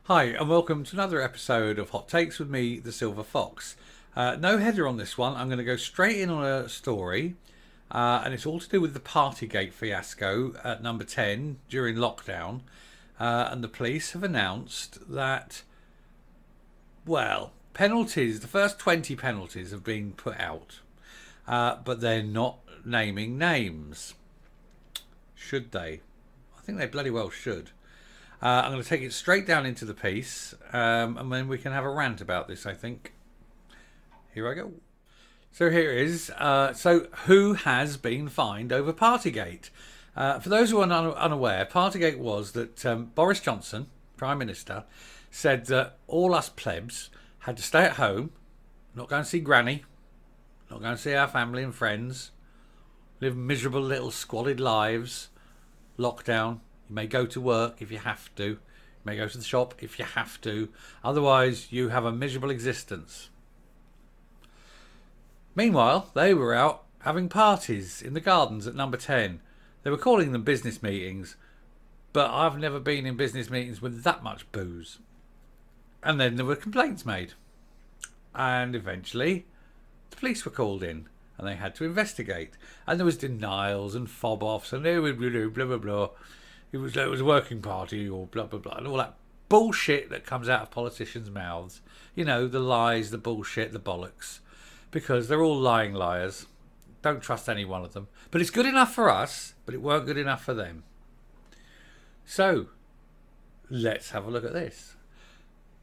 Hi, and welcome to another episode of Hot Takes with me, the Silver Fox. No header on this one. I'm going to go straight in on a story, and it's all to do with the Partygate fiasco at number 10 during lockdown. And the police have announced that, well, penalties, the first 20 penalties have been put out, but they're not naming names. Should they? I think they bloody well should. I'm going to take it straight down into the piece, and then we can have a rant about this, I think. Here I go. So here it is. So who has been fined over Partygate? For those who are unaware, Partygate was that Boris Johnson, Prime Minister, said that all us plebs had to stay at home, not go and see Granny, not go and see our family and friends, live miserable little squalid lives, lockdown. You may go to work if you have to. You may go to the shop if you have to. Otherwise, you have a miserable existence. Meanwhile, they were out having parties in the gardens at number 10. They were calling them business meetings, but I've never been in business meetings with that much booze. And then there were complaints made. And eventually, the police were called in and they had to investigate. And there was denials and fob-offs and blah, blah, blah. It was a working party or blah, blah, blah. And all that bullshit that comes out of politicians' mouths. You know, the lies, the bullshit, the bollocks. Because they're all lying liars. Don't trust any one of them. But it's good enough for us, but it weren't good enough for them. So, let's have a look at this.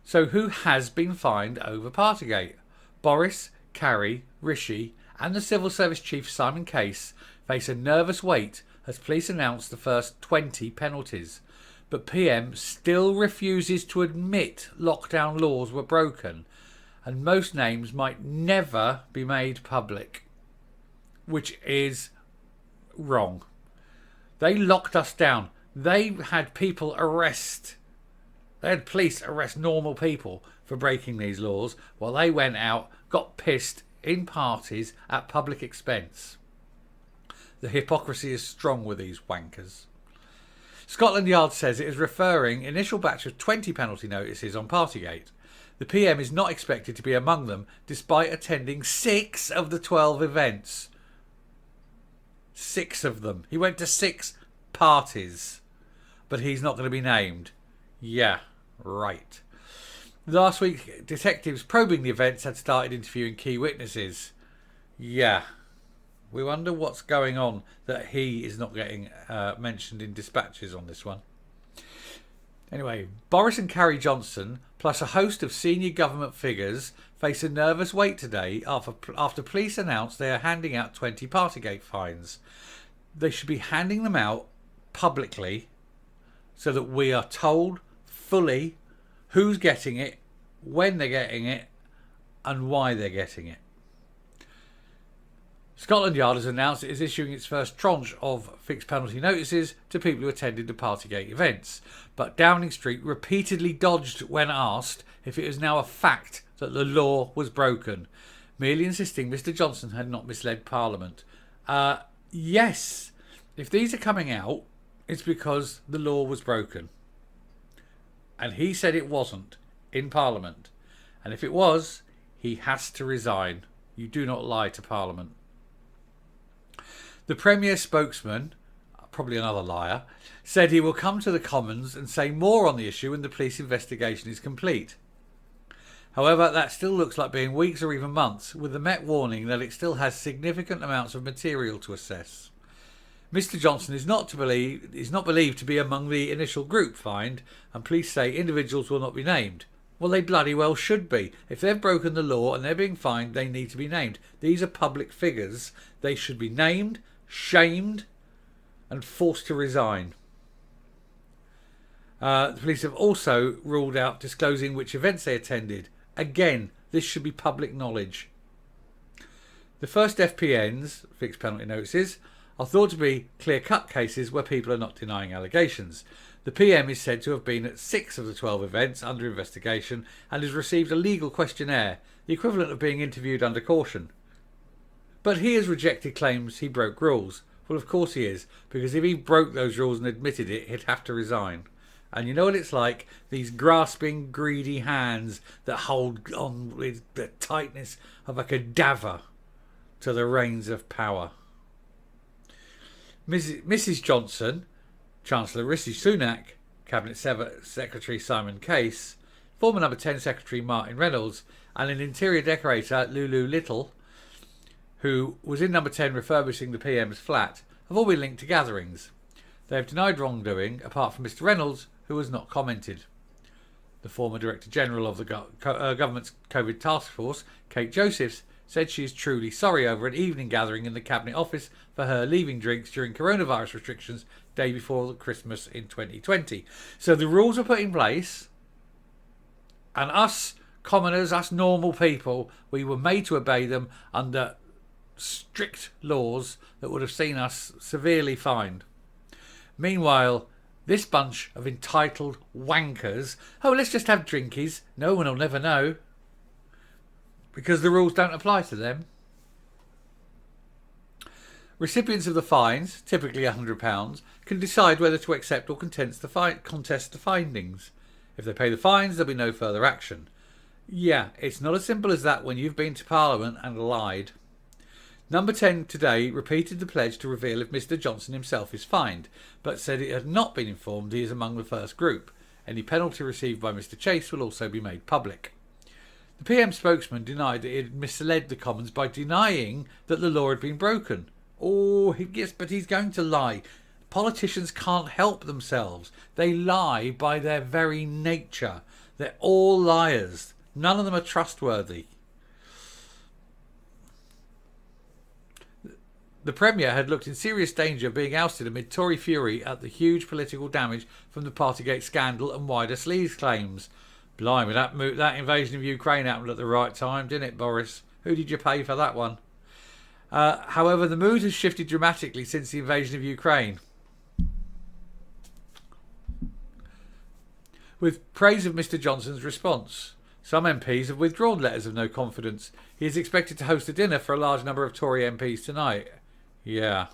So, who has been fined over Partygate? Boris, Carrie, Rishi and the Civil Service Chief Simon Case face a nervous wait as police announced the first 20 penalties. But PM still refuses to admit lockdown laws were broken and most names might never be made public, which is wrong. They locked us down. They had people arrest. They had police arrest normal people for breaking these laws while they went out, got pissed in parties at public expense. The hypocrisy is strong with these wankers. Scotland Yard says it is referring initial batch of 20 penalty notices on Partygate. The PM is not expected to be among them despite attending 6 of the 12 events. 6 of them. He went to 6 parties. But he's not going to be named. Yeah, right. Last week, detectives probing the events had started interviewing key witnesses. Yeah. We wonder what's going on that he is not getting mentioned in dispatches on this one. Anyway, Boris and Carrie Johnson, plus a host of senior government figures, face a nervous wait today after police announced they are handing out 20 Partygate fines. They should be handing them out publicly so that we are told fully who's getting it, when they're getting it, and why they're getting it. Scotland Yard has announced it is issuing its first tranche of fixed penalty notices to people who attended the Partygate events, but Downing Street repeatedly dodged when asked if it is now a fact that the law was broken, merely insisting Mr Johnson had not misled Parliament. Yes, if these are coming out, it's because the law was broken. And he said it wasn't in Parliament. And if it was, he has to resign. You do not lie to Parliament. The Premier's spokesman, probably another liar, said he will come to the Commons and say more on the issue when the police investigation is complete. However, that still looks like being weeks or even months, with the Met warning that it still has significant amounts of material to assess. Mr Johnson is not believed to be among the initial group fined, and police say individuals will not be named. Well, they bloody well should be. If they've broken the law and they're being fined, they need to be named. These are public figures. They should be named, shamed, and forced to resign. The police have also ruled out disclosing which events they attended. Again, this should be public knowledge. The first FPNs, fixed penalty notices, are thought to be clear-cut cases where people are not denying allegations. The PM is said to have been at 6 of the 12 events under investigation and has received a legal questionnaire, the equivalent of being interviewed under caution. But he has rejected claims he broke rules. Well, of course he is, because if he broke those rules and admitted it, he'd have to resign. And you know what it's like? These grasping, greedy hands that hold on with the tightness of a cadaver to the reins of power. Mrs. Johnson, Chancellor Rishi Sunak, Cabinet Secretary Simon Case, former Number 10 Secretary Martin Reynolds, and an interior decorator, Lulu Little, who was in Number 10 refurbishing the PM's flat, have all been linked to gatherings. They have denied wrongdoing, apart from Mr. Reynolds, who has not commented. The former Director General of the government's COVID task force, Kate Josephs, said she is truly sorry over an evening gathering in the Cabinet office for her leaving drinks during coronavirus restrictions day before Christmas in 2020. So the rules are put in place, and us commoners, us normal people, we were made to obey them under strict laws that would have seen us severely fined. Meanwhile, this bunch of entitled wankers, oh, let's just have drinkies, no one will never know, because the rules don't apply to them. Recipients of the fines, typically £100, can decide whether to accept or contest the findings. If they pay the fines, there'll be no further action. Yeah, it's not as simple as that when you've been to Parliament and lied. Number 10 today repeated the pledge to reveal if Mr. Johnson himself is fined, but said it had not been informed he is among the first group. Any penalty received by Mr. Chase will also be made public. The PM spokesman denied that he had misled the Commons by denying that the law had been broken. Oh, yes, but he's going to lie. Politicians can't help themselves. They lie by their very nature. They're all liars. None of them are trustworthy. The Premier had looked in serious danger of being ousted amid Tory fury at the huge political damage from the Partygate scandal and wider sleaze claims. Blimey, that invasion of Ukraine happened at the right time, didn't it, Boris? Who did you pay for that one? However, the mood has shifted dramatically since the invasion of Ukraine, with praise of Mr. Johnson's response. Some MPs have withdrawn letters of no confidence. He is expected to host a dinner for a large number of Tory MPs tonight. Yeah,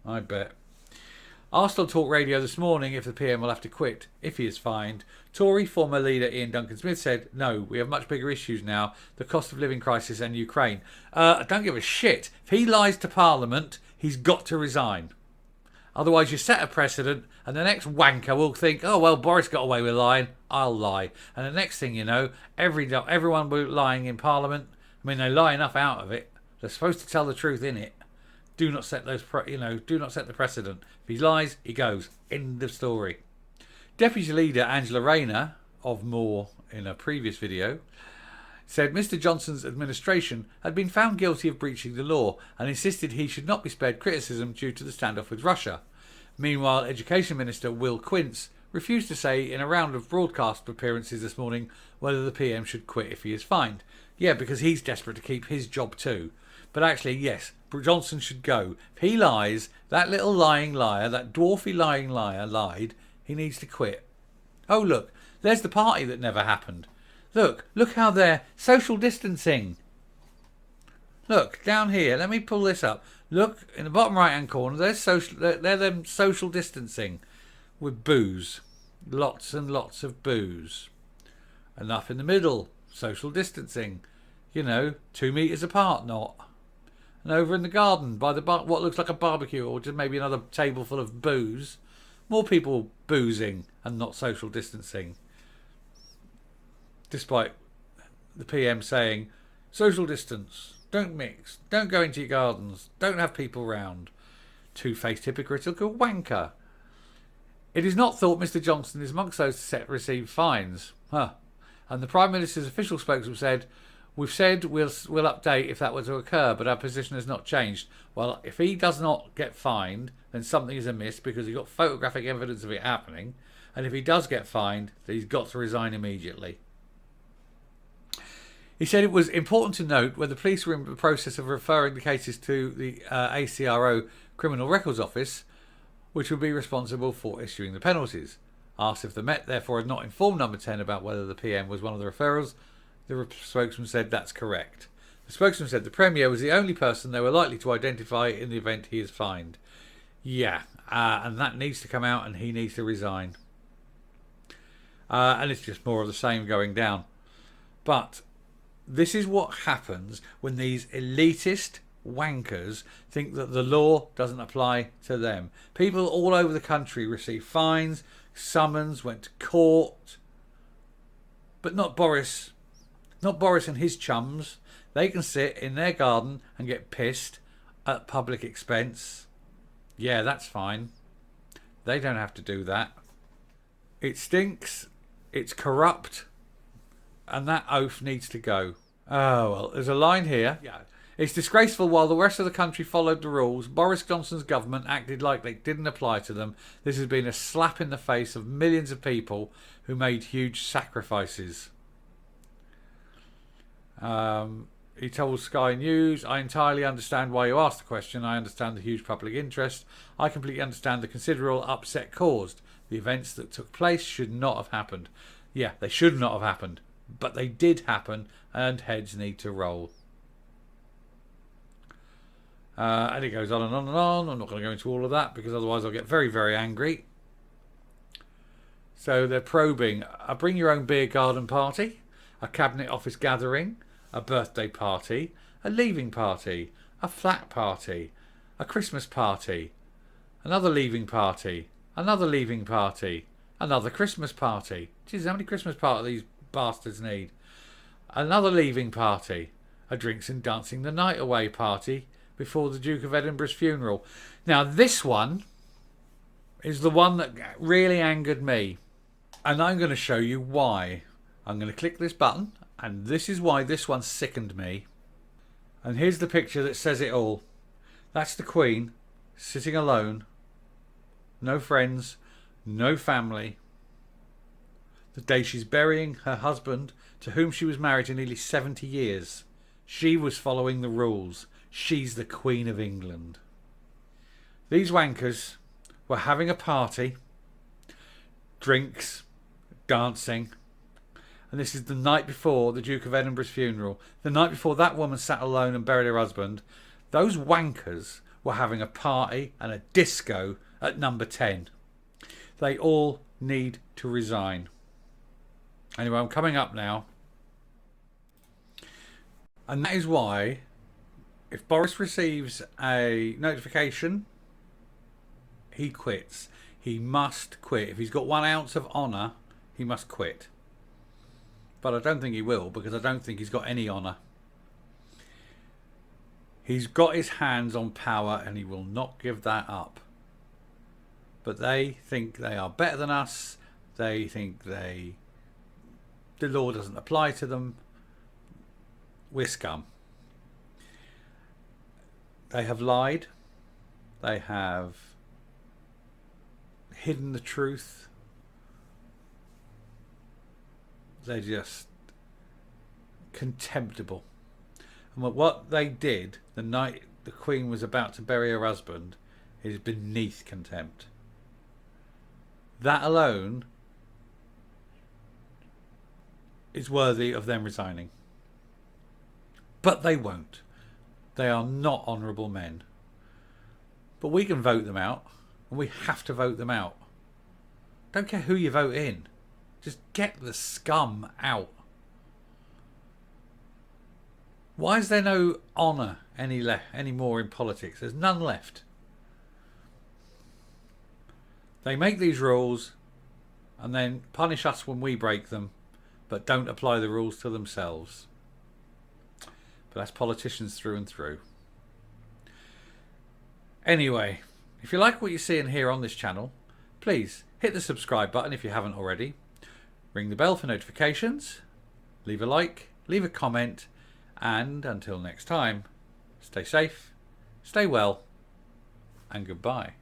I bet. Asked on Talk Radio this morning if the PM will have to quit if he is fined, Tory former leader Ian Duncan-Smith said, "No, we have much bigger issues now, the cost of living crisis and Ukraine. I don't give a shit. If he lies to Parliament, he's got to resign. Otherwise you set a precedent and the next wanker will think, oh, well, Boris got away with lying, I'll lie. And the next thing you know, everyone will be lying in Parliament. I mean, they lie enough out of it. They're supposed to tell the truth in it. Do not set do not set the precedent. If he lies, he goes. End of story." Deputy Leader Angela Rayner, of more in a previous video, said Mr. Johnson's administration had been found guilty of breaching the law and insisted he should not be spared criticism due to the standoff with Russia. Meanwhile, Education Minister Will Quince refused to say in a round of broadcast appearances this morning whether the PM should quit if he is fined. Yeah, because he's desperate to keep his job too. But actually, yes, Johnson should go. If he lies, that little lying liar, that dwarfy lying liar lied, he needs to quit. Oh, look, there's the party that never happened. Look how they're social distancing. Look, down here, let me pull this up. Look, in the bottom right-hand corner, they're them social distancing with booze. Lots and lots of booze. Enough in the middle, social distancing. 2 metres apart, not. And over in the garden, by the what looks like a barbecue or just maybe another table full of booze, more people boozing and not social distancing. Despite the PM saying, social distance, don't mix, don't go into your gardens, don't have people round. Two-faced hypocritical wanker. It is not thought Mr. Johnson is amongst those to receive fines. And the Prime Minister's official spokesman said, "We've said we'll update if that were to occur, but our position has not changed." Well, if he does not get fined, then something is amiss because he's got photographic evidence of it happening. And if he does get fined, then he's got to resign immediately. He said it was important to note when the police were in the process of referring the cases to the ACRO Criminal Records Office, which would be responsible for issuing the penalties. Asked if the Met therefore had not informed Number 10 about whether the PM was one of the referrals, the spokesman said that's correct. The spokesman said the Premier was the only person they were likely to identify in the event he is fined. Yeah, and that needs to come out and he needs to resign. And it's just more of the same going down. But this is what happens when these elitist wankers think that the law doesn't apply to them. People all over the country receive fines, summons, went to court, but not Boris. Not Boris and his chums. They can sit in their garden and get pissed at public expense. Yeah, that's fine. They don't have to do that. It stinks. It's corrupt. And that oath needs to go. Oh, well, there's a line here. Yeah. It's disgraceful while the rest of the country followed the rules. Boris Johnson's government acted like they didn't apply to them. This has been a slap in the face of millions of people who made huge sacrifices. He told Sky News, I entirely understand why you asked the question. I understand the huge public interest. I completely understand the considerable upset caused. The events that took place should not have happened. Yeah, they should not have happened. But they did happen, and heads need to roll. And it goes on and on and on. I'm not going to go into all of that because otherwise I'll get very, very angry. So they're probing a bring your own beer garden party, a cabinet office gathering, a birthday party, a leaving party, a flat party, a Christmas party, another leaving party, another leaving party, another Christmas party. Jeez, how many Christmas parties these bastards need? Another leaving party, a drinks and dancing the night away party before the Duke of Edinburgh's funeral. Now this one is the one that really angered me, and I'm going to show you why. I'm going to click this button, and this is why this one sickened me. And here's the picture that says it all. That's the Queen sitting alone, no friends, no family, the day she's burying her husband, to whom she was married for nearly 70 years. She was following the rules. She's the Queen of England. These wankers were having a party, drinks, dancing, and this is the night before the Duke of Edinburgh's funeral. The night before that woman sat alone and buried her husband. Those wankers were having a party and a disco at number 10. They all need to resign. Anyway, I'm coming up now. And that is why, if Boris receives a notification, he quits. He must quit. If he's got 1 ounce of honour, he must quit. But I don't think he will, because I don't think he's got any honour. He's got his hands on power and he will not give that up. But they think they are better than us. They think the law doesn't apply to them. We're scum. They have lied. They have hidden the truth. They're just contemptible. And what they did the night the Queen was about to bury her husband is beneath contempt. That alone is worthy of them resigning. But they won't. They are not honourable men. But we can vote them out, and we have to vote them out. Don't care who you vote in. Just get the scum out. Why is there no honour any more in politics? There's none left. They make these rules and then punish us when we break them, but don't apply the rules to themselves. But that's politicians through and through. Anyway, if you like what you see and hear on this channel, please hit the subscribe button if you haven't already. Ring the bell for notifications. Leave a like, leave a comment, and until next time, stay safe, stay well, and goodbye.